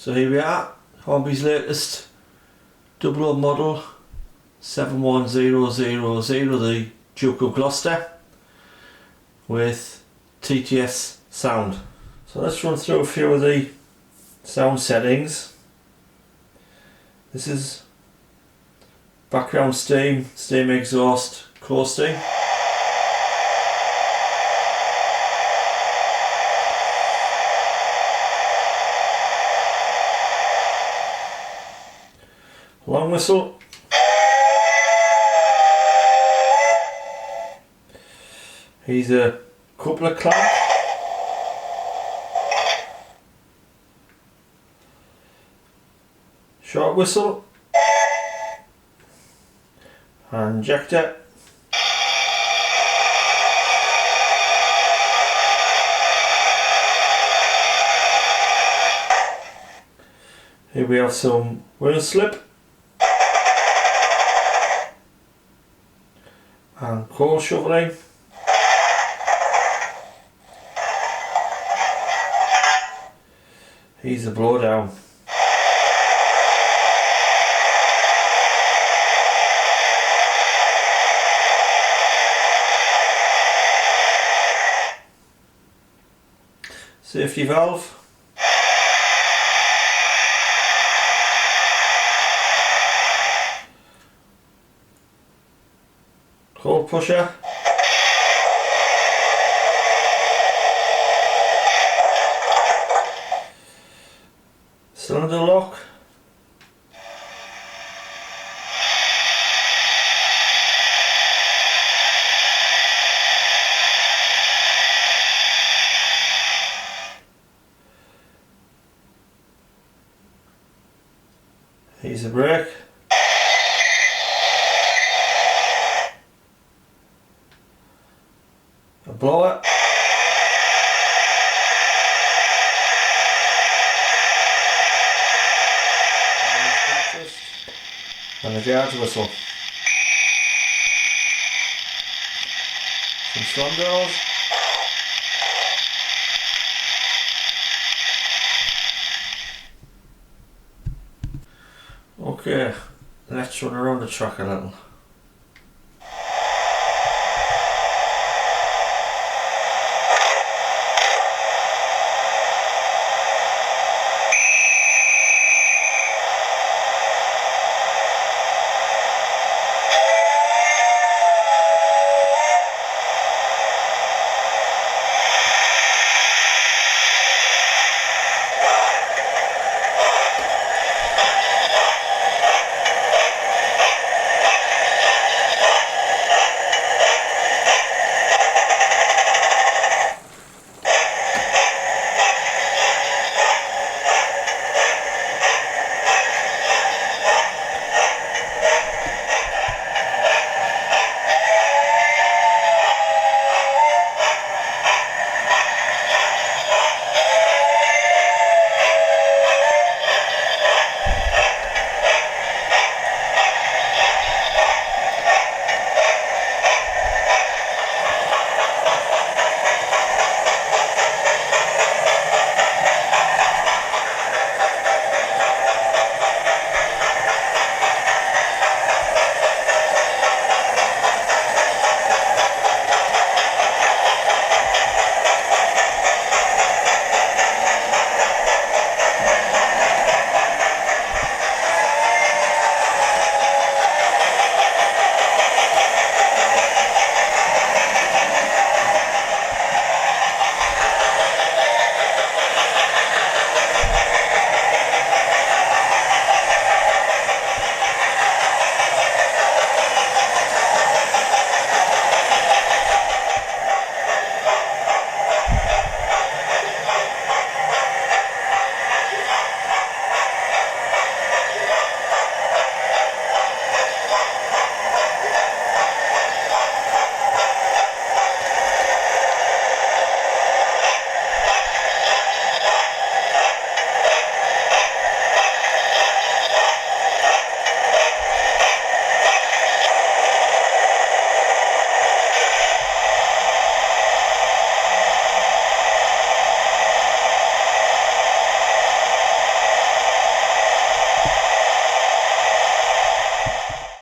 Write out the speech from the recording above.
So here we are, Hornby's latest 00 model 71000, the Duke of Gloucester with TTS sound. So let's run through a few of the sound settings. This is background steam exhaust coasting. Long whistle. Here's a coupler clamp. Short whistle. And injector. Here we have some wheel slip and coal shoveling. Here's the blowdown. Safety valve. Coal pusher. Cylinder lock. Here's the brake. A blower. And a guard's whistle. Some swan doors. Okay, let's run around the track a little.